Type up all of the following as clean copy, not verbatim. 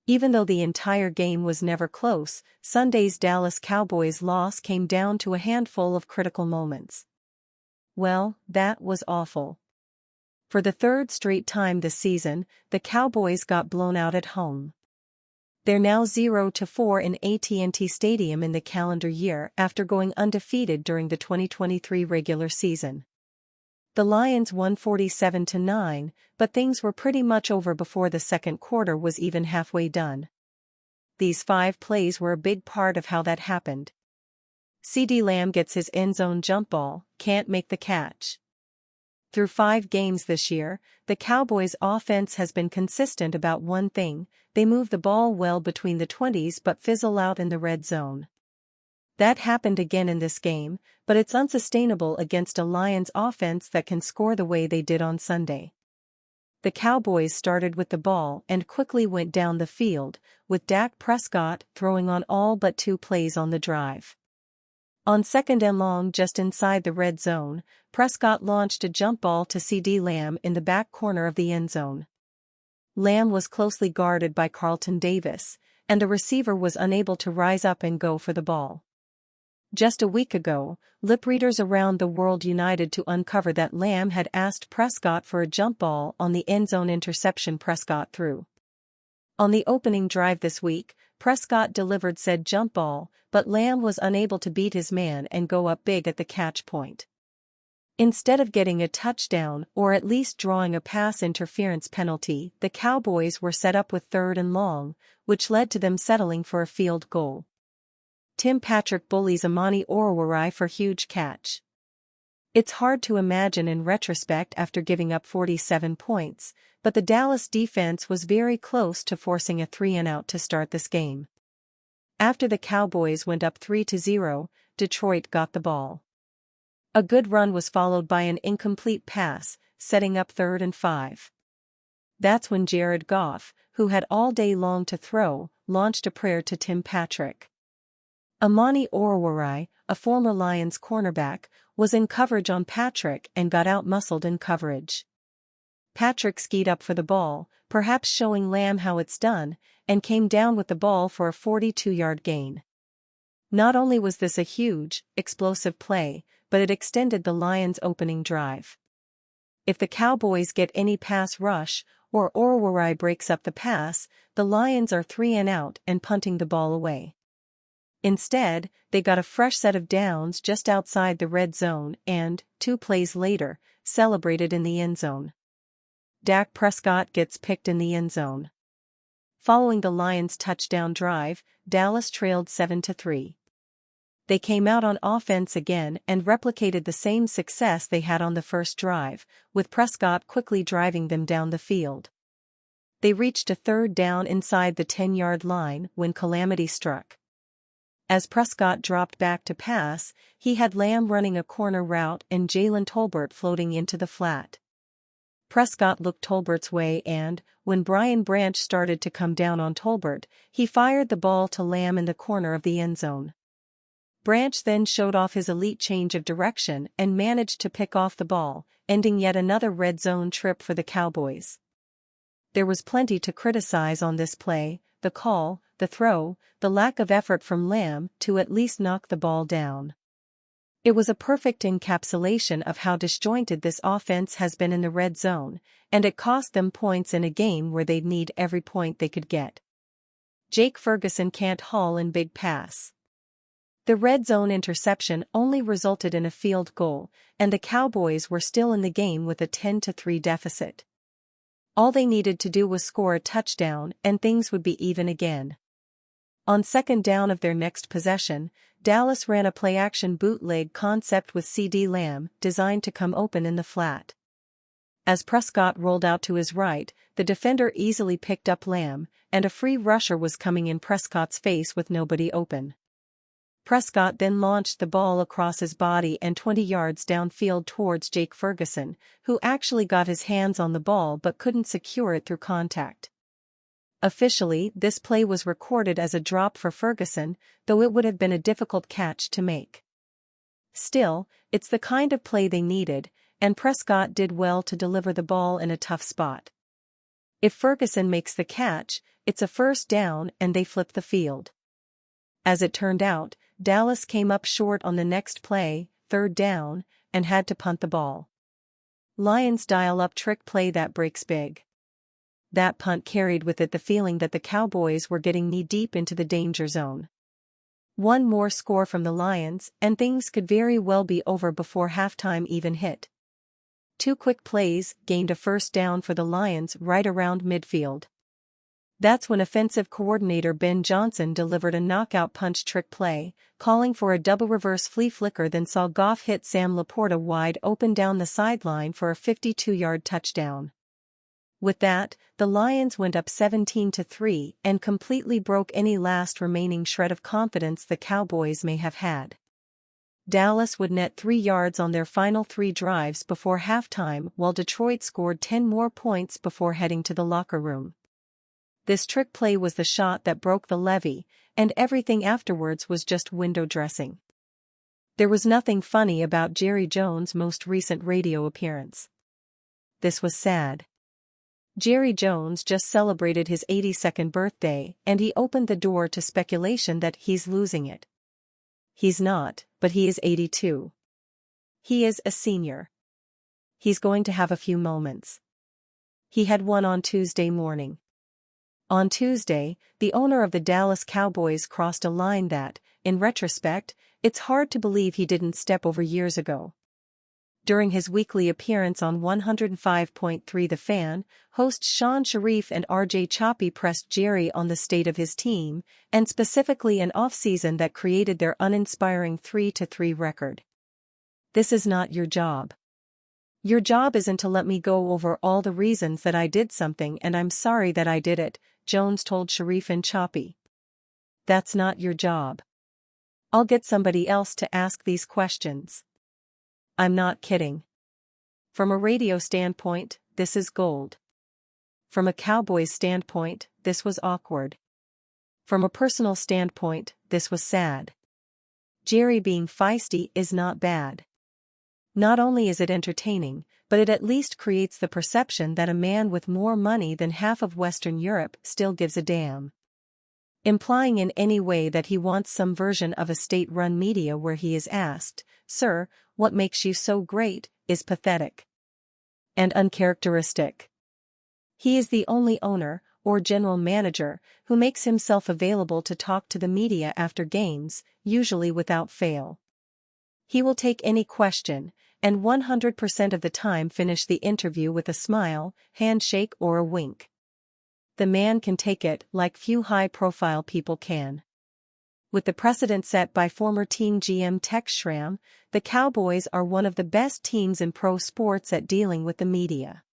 Even though the entire game was never close, Sunday's Dallas Cowboys loss came down to a handful of critical moments. Well, that was awful. For the third straight time this season, the Cowboys got blown out at home. They're now 0-4 in AT&T Stadium in the calendar year after going undefeated during the 2023 regular season. The Lions won 47-9, but things were pretty much over before the second quarter was even halfway done. These 5 plays were a big part of how that happened. CeeDee Lamb gets his end zone jump ball, can't make the catch. Through 5 games this year, the Cowboys' offense has been consistent about one thing: they move the ball well between the 20s but fizzle out in the red zone. That happened again in this game, but it's unsustainable against a Lions offense that can score the way they did on Sunday. The Cowboys started with the ball and quickly went down the field, with Dak Prescott throwing on all but 2 plays on the drive. On 2nd and long just inside the red zone, Prescott launched a jump ball to CeeDee Lamb in the back corner of the end zone. Lamb was closely guarded by Carlton Davis, and the receiver was unable to rise up and go for the ball. Just a week ago, lip readers around the world united to uncover that Lamb had asked Prescott for a jump ball on the end zone interception Prescott threw. On the opening drive this week, Prescott delivered said jump ball, but Lamb was unable to beat his man and go up big at the catch point. Instead of getting a touchdown or at least drawing a pass interference penalty, the Cowboys were set up with 3rd and long, which led to them settling for a field goal. Tim Patrick bullies Amani Oruwariye for huge catch. It's hard to imagine in retrospect after giving up 47 points, but the Dallas defense was very close to forcing a 3-and-out to start this game. After the Cowboys went up 3-0, Detroit got the ball. A good run was followed by an incomplete pass, setting up 3rd and 5. That's when Jared Goff, who had all day long to throw, launched a prayer to Tim Patrick. Amani Oruwariye, a former Lions cornerback, was in coverage on Patrick and got out-muscled in coverage. Patrick skied up for the ball, perhaps showing Lamb how it's done, and came down with the ball for a 42-yard gain. Not only was this a huge, explosive play, but it extended the Lions' opening drive. If the Cowboys get any pass rush, or Oruwariye breaks up the pass, the Lions are 3-and-out and punting the ball away. Instead, they got a fresh set of downs just outside the red zone and, 2 plays later, celebrated in the end zone. Dak Prescott gets picked in the end zone. Following the Lions' touchdown drive, Dallas trailed 7-3. They came out on offense again and replicated the same success they had on the first drive, with Prescott quickly driving them down the field. They reached a 3rd down inside the 10-yard line when calamity struck. As Prescott dropped back to pass, he had Lamb running a corner route and Jalen Tolbert floating into the flat. Prescott looked Tolbert's way and, when Brian Branch started to come down on Tolbert, he fired the ball to Lamb in the corner of the end zone. Branch then showed off his elite change of direction and managed to pick off the ball, ending yet another red zone trip for the Cowboys. There was plenty to criticize on this play: the call, the throw, the lack of effort from Lamb to at least knock the ball down. It was a perfect encapsulation of how disjointed this offense has been in the red zone, and it cost them points in a game where they'd need every point they could get. Jake Ferguson can't haul in big pass. The red zone interception only resulted in a field goal, and the Cowboys were still in the game with a 10-3 deficit. All they needed to do was score a touchdown and things would be even again. On 2nd down of their next possession, Dallas ran a play-action bootleg concept with CeeDee Lamb designed to come open in the flat. As Prescott rolled out to his right, the defender easily picked up Lamb, and a free rusher was coming in Prescott's face with nobody open. Prescott then launched the ball across his body and 20 yards downfield towards Jake Ferguson, who actually got his hands on the ball but couldn't secure it through contact. Officially, this play was recorded as a drop for Ferguson, though it would have been a difficult catch to make. Still, it's the kind of play they needed, and Prescott did well to deliver the ball in a tough spot. If Ferguson makes the catch, it's a first down and they flip the field. As it turned out, Dallas came up short on the next play, third down, and had to punt the ball. Lions dial up trick play that breaks big. That punt carried with it the feeling that the Cowboys were getting knee-deep into the danger zone. One more score from the Lions, and things could very well be over before halftime even hit. Two quick plays gained a first down for the Lions right around midfield. That's when offensive coordinator Ben Johnson delivered a knockout punch trick play, calling for a double reverse flea flicker, then saw Goff hit Sam Laporta wide open down the sideline for a 52-yard touchdown. With that, the Lions went up 17-3 and completely broke any last remaining shred of confidence the Cowboys may have had. Dallas would net 3 yards on their final 3 drives before halftime, while Detroit scored 10 more points before heading to the locker room. This trick play was the shot that broke the levee, and everything afterwards was just window dressing. There was nothing funny about Jerry Jones' most recent radio appearance. This was sad. Jerry Jones just celebrated his 82nd birthday, and he opened the door to speculation that he's losing it. He's not, but he is 82. He is a senior. He's going to have a few moments. He had one on Tuesday morning. On Tuesday, the owner of the Dallas Cowboys crossed a line that, in retrospect, it's hard to believe he didn't step over years ago. During his weekly appearance on 105.3 The Fan, hosts Sean Sharif and RJ Choppy pressed Jerry on the state of his team, and specifically an offseason that created their uninspiring 3-3 record. This is not your job. Your job isn't to let me go over all the reasons that I did something and I'm sorry that I did it, Jones told Sharif and Choppy. That's not your job. I'll get somebody else to ask these questions. I'm not kidding. From a radio standpoint, this is gold. From a Cowboys standpoint, this was awkward. From a personal standpoint, this was sad. Jerry being feisty is not bad. Not only is it entertaining, but it at least creates the perception that a man with more money than half of Western Europe still gives a damn. Implying in any way that he wants some version of a state-run media where he is asked, "Sir, what makes you so great?" is pathetic and uncharacteristic. He is the only owner, or general manager, who makes himself available to talk to the media after games, usually without fail. He will take any question, and 100% of the time finish the interview with a smile, handshake or a wink. The man can take it like few high-profile people can. With the precedent set by former team GM Tex Schramm, the Cowboys are one of the best teams in pro sports at dealing with the media.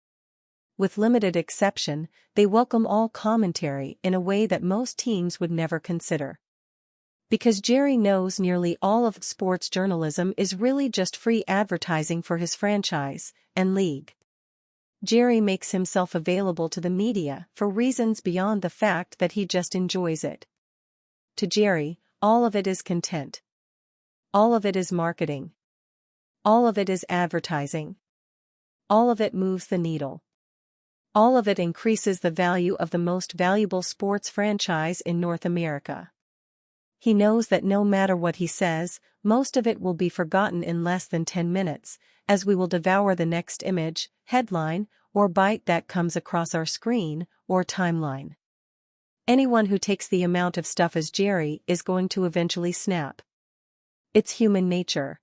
With limited exception, they welcome all commentary in a way that most teams would never consider. Because Jerry knows nearly all of sports journalism is really just free advertising for his franchise and league. Jerry makes himself available to the media for reasons beyond the fact that he just enjoys it. To Jerry, all of it is content. All of it is marketing. All of it is advertising. All of it moves the needle. All of it increases the value of the most valuable sports franchise in North America. He knows that no matter what he says, most of it will be forgotten in less than 10 minutes, as we will devour the next image, headline, or bite that comes across our screen or timeline. Anyone who takes the amount of stuff as Jerry is going to eventually snap. It's human nature.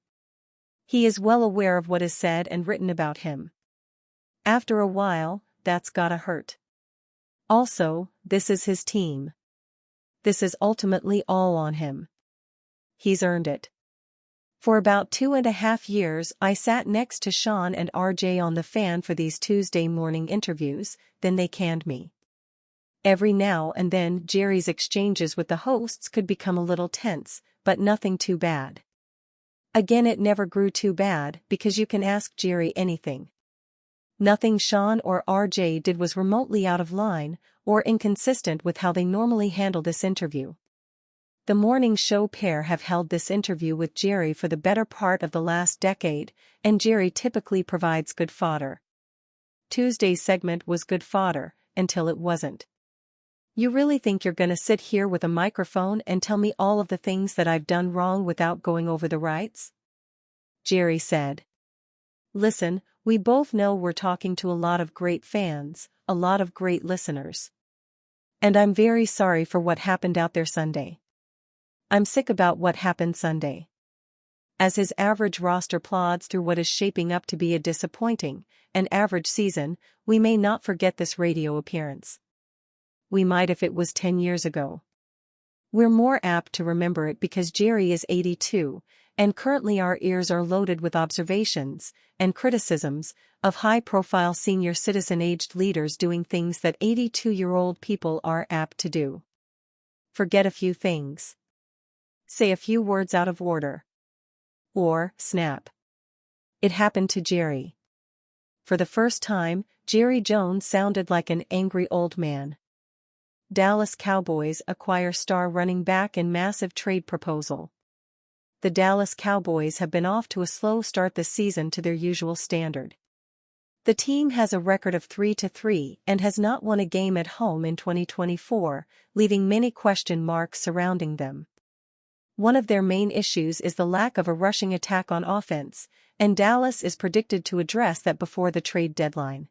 He is well aware of what is said and written about him. After a while, that's gotta hurt. Also, this is his team. This is ultimately all on him. He's earned it. For about 2.5 years I sat next to Sean and RJ on The Fan for these Tuesday morning interviews, then they canned me. Every now and then Jerry's exchanges with the hosts could become a little tense, but nothing too bad. Again, it never grew too bad because you can ask Jerry anything. Nothing Sean or RJ did was remotely out of line or inconsistent with how they normally handle this interview. The morning show pair have held this interview with Jerry for the better part of the last decade, and Jerry typically provides good fodder. Tuesday's segment was good fodder, until it wasn't. You really think you're gonna sit here with a microphone and tell me all of the things that I've done wrong without going over the rights? Jerry said. Listen, we both know we're talking to a lot of great fans, a lot of great listeners. And I'm very sorry for what happened out there Sunday. I'm sick about what happened Sunday. As his average roster plods through what is shaping up to be a disappointing, and average season, we may not forget this radio appearance. We might if it was 10 years ago. We're more apt to remember it because Jerry is 82, and currently our ears are loaded with observations and criticisms of high-profile senior citizen-aged leaders doing things that 82-year-old people are apt to do. Forget a few things. Say a few words out of order. Or, snap. It happened to Jerry. For the first time, Jerry Jones sounded like an angry old man. Dallas Cowboys acquire star running back in massive trade proposal. The Dallas Cowboys have been off to a slow start this season to their usual standard. The team has a record of 3-3 and has not won a game at home in 2024, leaving many question marks surrounding them. One of their main issues is the lack of a rushing attack on offense, and Dallas is predicted to address that before the trade deadline.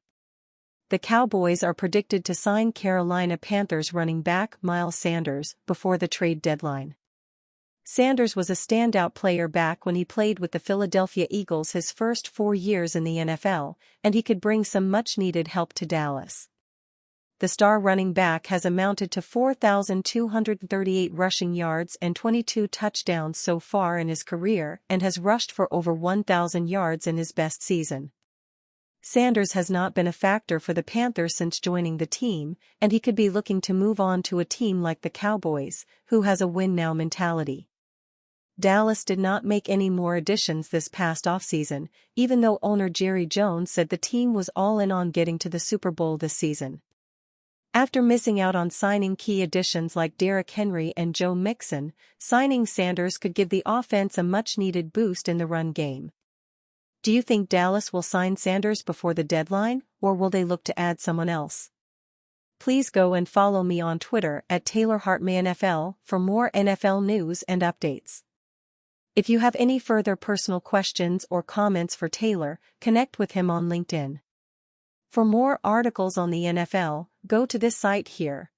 The Cowboys are predicted to sign Carolina Panthers running back Miles Sanders before the trade deadline. Sanders was a standout player back when he played with the Philadelphia Eagles his first 4 years in the NFL, and he could bring some much-needed help to Dallas. The star running back has amounted to 4,238 rushing yards and 22 touchdowns so far in his career and has rushed for over 1,000 yards in his best season. Sanders has not been a factor for the Panthers since joining the team, and he could be looking to move on to a team like the Cowboys, who has a win-now mentality. Dallas did not make any more additions this past offseason, even though owner Jerry Jones said the team was all in on getting to the Super Bowl this season. After missing out on signing key additions like Derrick Henry and Joe Mixon, signing Sanders could give the offense a much-needed boost in the run game. Do you think Dallas will sign Sanders before the deadline, or will they look to add someone else? Please go and follow me on Twitter at TaylorHartmayNFL for more NFL news and updates. If you have any further personal questions or comments for Taylor, connect with him on LinkedIn. For more articles on the NFL, go to this site here.